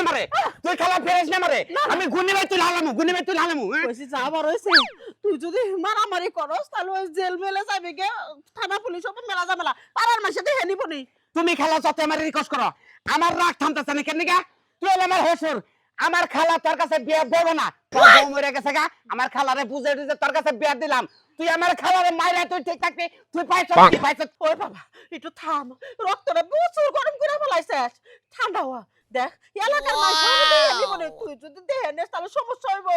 না মারে তুই খালা ফেরাইস না মারে আমি গুনি ভাই তুই লালামু কইছি যা বড় হইছে তুই যদি মারামারি করস তাহলে ওই জেল মেলে যাবি গে থানা পুলিশ হবে মেলা ঝামেলা পাড়ার মাসে দেখে নিব নি তুমি খালা যত আমার রিকোয়েস্ট করো আমার রাগ থামতেছে না কেন গা তুই হলো আমার হসুর আমার খালা তোর কাছে বিয়ে দেব না তোর বউ মরে গেছে গা আমার খালারে বুঝে দিতে তোর কাছে বিয়ে দিলাম তুই আমার খালারে মাইরা তুই ঠিক থাকবি তুই পাইছ ওই বাবা একটু থাম রক্তটা প্রচুর গরম করে ফেলাইছিস ঠান্ডা হওয়া দেখ এলাকার মাইসা দেখে নিব নি তুই যদি দেখে নিস তাহলে সমস্যা হইব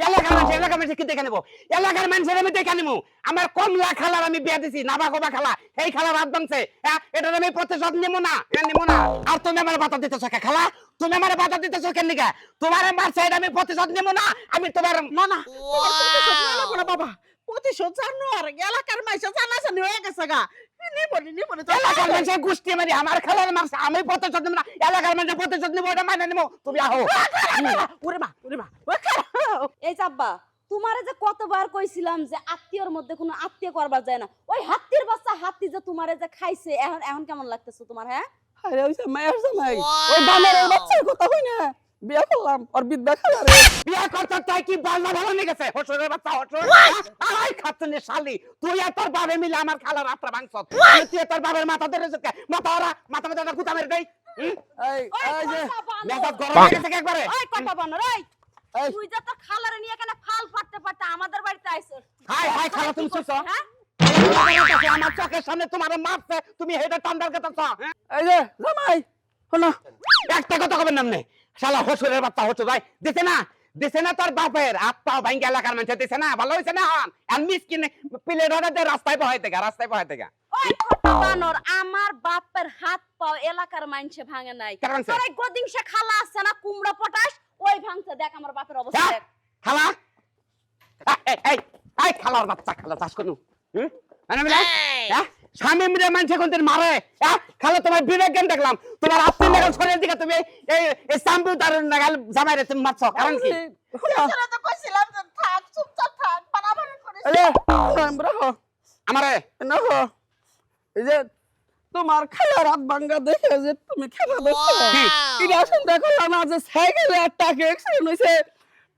এলাকার মানুষ কি দেখে নেবো এলাকার মানুষের আমি দেখে নেবো আমার কমলা খালার আমি বিয়ে দিছি নাবা কবা খালা এই খালা রাত বানছে এটা আমি প্রতিশোধ নেবো না আর তুমি আমার বাধা দিতেছ কে খালা তুমি আমার বাধা দিতেছ কেন নিকা তোমার মারছে এটা আমি প্রতিশোধ নেবো না আমি তোমার না তোমার প্রতিশোধ নেওয়া লাগবে না বাবা প্রতিশোধ জানো আর এলাকার মাইসা জানাজানি হয়ে গেছে গা নিব নি এলাকার মানুষের গোষ্ঠী মারি আমার খালার মারছে আমি প্রতিশোধ নেবো না এলাকার মানুষের প্রতিশোধ নেবো এটা মানে নেবো তুমি আহো ওরে মা এই চাব্বা তোমারে যে কতবার কইছিলাম যে আত্মীয়র মধ্যে কোনো আত্মীয় করবার যায় না ওই হাতির বাচ্চা হাতি যে তোমারে যে খাইছে এখন কেমন লাগতেছে তোমার হ্যাঁ আরে ওই মায়ের জামাই ওই বানরের বাচ্চার কথা কই না বিয়া করলাম আর বিদ্যা খালা রে বিয়া করতে তাই কি বালনা ভালো নিয়ে গেছে হসরের বাচ্চা হসর আই খাতনে শালি তুই আর তোর বাবে মিলে আমার খালার আত্রা ভাঙছ তুই তোর বাবার মাথা ধরে মাথা গুতা মেরে দেই এই যে মেজাজ গরম হয়ে গেছে একবারে ওই কথা বানর এই তুই যে তোর খালারে নিয়ে কেন ফাল পাড়তে আমাদের বাড়িতে আইছস হাই খালা তুমি শুছো হ্যাঁ আমার চোখের সামনে তোমারে মারছে তুমি হেডে টান্ডার কথা এই যে জামাই শোনো একটা কথা কবেন নামনে শালা হসরের বাচ্চা হচ্ছে ভাই দিছে না তোর বাপের আত্মা ভাঙ্গা এলাকার মানুষ দিছে না ভালো হইছে না আর মিসকিন প্লেট হঠাতে রাস্তায় বহাইতে গা ওই ছোট বানর আমার বাপের হাত পাও এলাকার মাইনসে ভাঙে নাই কারণ তোর এই গদিংশে খালা আছে না কুমড়া পটাশ ওই ভাঙছে দেখ আমার বাপের অবস্থা দেখ খালা এই খালার বাচ্চা খালা চাষ করনু স্বামী মিলে মানুষ এখন মারে খালা তোমার বিবেক জ্ঞান দেখলাম তোমার আত্মীয় নাগাল শরীরের দিকে তুমি এই কম্পিউটার নাগাল জামাই রে তুমি মারছ কারণ কি তোরা তো কইছিলাম যে থাক চুপচাপ থাক বাড়াবাড়ি করিস আমরা আমারে না এই যে তোমার খেলা রাত ভাঙ্গা দেখে যে তুমি খেলা দেখছো এটা আসলে দেখো না যে সাইকেলে টাকে অ্যাক্সিডেন্ট হইছে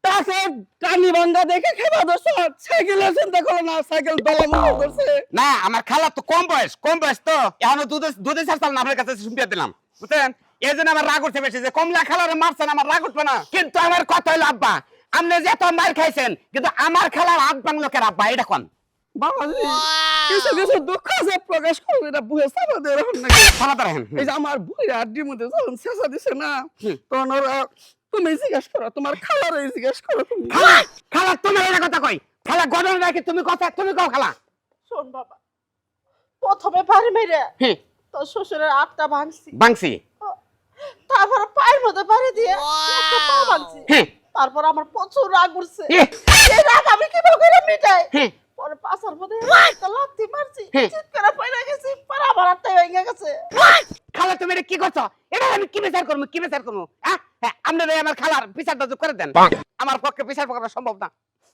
টাকে কানি ভাঙ্গা দেখে খেলা দছো সাইকেলে চিন্তা করো না সাইকেল দলামুখ করছে না আমার খালা তো কম বয়স তো এখনো দুধে চাল না আপনার কাছে শুনতে দিলাম বুঝছেন এই জন্য আমার রাগ উঠছে বেশি যে কমলা খালারে মারছেন আমার রাগ উঠবে না কিন্তু আমার কথা হইলো আব্বা আপনি যে এত মার খাইছেন কিন্তু আমার খালার হাত ভাঙলো কেন আব্বা এটা কোন বাবাজি কিছু দুঃখ আছে প্রকাশ করবে না বুঝে সাবা দে রহন নাকি সালাতে রাখেন এই যে আমার বুড়ি আড্ডির মধ্যে যখন শেষা দিছে না তখন ওরা তুমি জিজ্ঞেস করো তোমার খালারে জিজ্ঞেস করো তুমি খালা তুমি এই কথা কই খালা গদন রাখি তুমি কও খালা শোন বাবা প্রথমে বাড়ি মেরে তোর শ্বশুরের আটটা বাংসি তারপর পায়ের মধ্যে বাড়ি দিয়ে একটা পা ভাঙছি তারপর আমার প্রচুর রাগ উঠছে এই রাগ আমি কিভাবে করে মিটাই পরে পাছার মধ্যে একটা লাথি মারছি চিৎকার পয়রা গেছি পরে আমার হাতটা ভেঙে গেছে খালা তুমি এটা কি করছো এটা আমি কি বিচার করবো আপনারা আমার খালার বিচারটা করে দেন আমার পক্ষে বিচার করা সম্ভব না